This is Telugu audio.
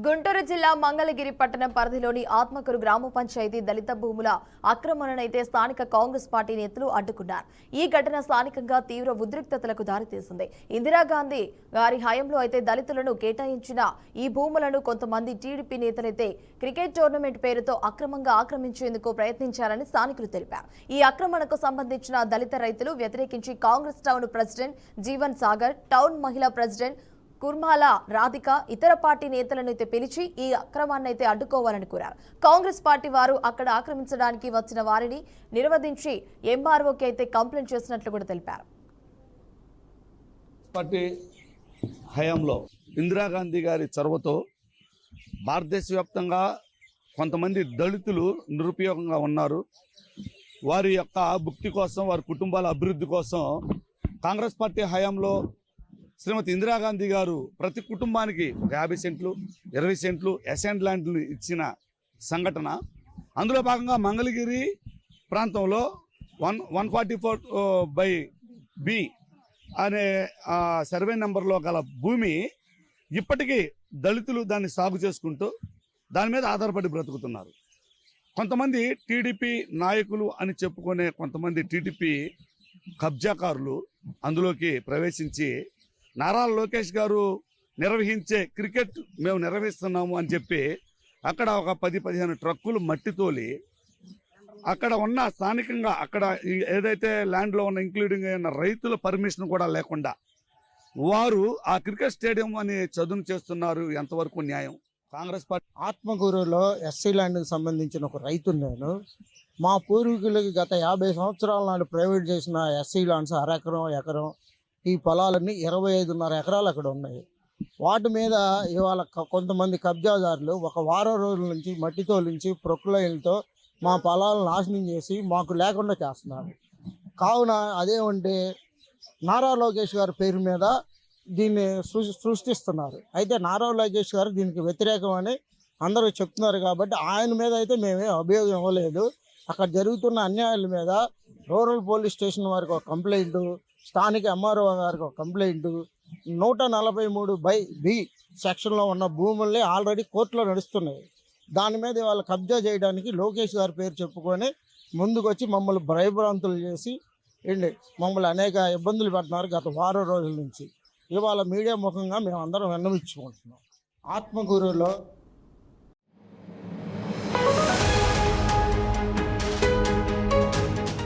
గుంటూరు జిల్లా మంగళగిరి పట్టణం పరిధిలోని ఆత్మకూరు గ్రామ పంచాయతీ దళిత భూముల ఆక్రమణనైతే స్థానిక కాంగ్రెస్ పార్టీ నేతలు అడ్డుకున్నారు. ఈ ఘటన స్థానికంగా తీవ్ర ఉద్రిక్తతలకు దారితీసింది. ఇందిరాగాంధీ గారి హయాంలో అయితే దళితులను కేటాయించిన ఈ భూములను కొంతమంది టీడీపీ నేతలైతే క్రికెట్ టోర్నమెంట్ పేరుతో అక్రమంగా ఆక్రమించేందుకు ప్రయత్నించారని స్థానికులు తెలిపారు. ఈ ఆక్రమణకు సంబంధించిన దళిత రైతులు వ్యతిరేకించి Congress town president Jeevan Sagar, town మహిళా ప్రెసిడెంట్ కుర్మాల రాధిక ఇతర పార్టీ నేతలను అయితే పిలిచి ఈ అక్రమాన్ని అయితే అడ్డుకోవాలని కోరారు. కాంగ్రెస్ పార్టీ వారు అక్కడ ఆక్రమించడానికి వచ్చిన వారిని నిర్వధించి ఎంఆర్ఓకి అయితే కంప్లైంట్ చేసినట్లు కూడా తెలిపారు. పార్టీ హయాంలో ఇందిరాగాంధీ గారి చొరవతో భారతదేశ వ్యాప్తంగా కొంతమంది దళితులు నిరుపయోగంగా ఉన్నారు. వారి యొక్క భుక్తి కోసం, వారి కుటుంబాల అభివృద్ధి కోసం కాంగ్రెస్ పార్టీ హయాంలో శ్రీమతి ఇందిరాగాంధీ గారు ప్రతి కుటుంబానికి 50 సెంట్లు 20 సెంట్లు అసైన్డ్ ల్యాండ్లు ఇచ్చిన సంఘటన. అందులో భాగంగా మంగళగిరి ప్రాంతంలో 144/B అనే సర్వే నెంబర్లో గల భూమి ఇప్పటికీ దళితులు దాన్ని సాగు చేసుకుంటూ దాని మీద ఆధారపడి బ్రతుకుతున్నారు. కొంతమంది టీడీపీ నాయకులు అని చెప్పుకునే కొంతమంది టీడీపీ కబ్జాకారులు అందులోకి ప్రవేశించి నారా లోకేష్ గారు నిర్వహించే క్రికెట్ మేము నిర్వహిస్తున్నాము అని చెప్పి అక్కడ ఒక 10-15 ట్రక్కులు మట్టి తోలి అక్కడ ఉన్న స్థానికంగా అక్కడ ఏదైతే ల్యాండ్లో ఉన్న ఇంక్లూడింగ్ అయిన రైతుల పర్మిషన్ కూడా లేకుండా వారు ఆ క్రికెట్ స్టేడియం అని చదును చేస్తున్నారు. ఎంతవరకు న్యాయం? కాంగ్రెస్ పార్టీ ఆత్మకూరులో ఎస్సీ ల్యాండ్కి సంబంధించిన ఒక రైతు నేను. మా పూర్వీకులకి గత 50 సంవత్సరాల నాడు ప్రైవేట్ చేసిన ఎస్సీ ల్యాండ్స్ ఎకరం ఈ పొలాలన్నీ 25.5 ఎకరాలు అక్కడ ఉన్నాయి. వాటి మీద ఇవాళ కొంతమంది కబ్జాదారులు ఒక వారం రోజుల నుంచి మట్టితో నుంచి ప్రొక్లైన్లతో మా పొలాలను నాశనం చేసి మాకు లేకుండా చేస్తున్నారు. కావున అదేమంటే నారా లోకేష్ గారి పేరు మీద దీన్ని సృష్టిస్తున్నారు. అయితే నారా లోకేష్ గారు దీనికి వ్యతిరేకం అని అందరూ చెప్తున్నారు. కాబట్టి ఆయన మీద అయితే మేమే అభియోగం ఇవ్వలేదు. అక్కడ జరుగుతున్న అన్యాయాల మీద రూరల్ పోలీస్ స్టేషన్ వారికి ఒక కంప్లైంట్, స్థానిక ఎంఆర్ఓ గారికి ఒక కంప్లైంట్, 143/B సెక్షన్లో ఉన్న భూముల్ని ఆల్రెడీ కోర్టులో నడుస్తున్నాయి. దాని మీద వాళ్ళు కబ్జా చేయడానికి లోకేష్ గారి పేరు చెప్పుకొని ముందుకొచ్చి మమ్మల్ని భయభ్రాంతులు చేసి మమ్మల్ని అనేక ఇబ్బందులు పెడుతున్నారు గత వారం రోజుల నుంచి. ఇవాళ మీడియా ముఖంగా మేము అందరం విన్నవించుకుంటున్నాం. ఆత్మకూరులో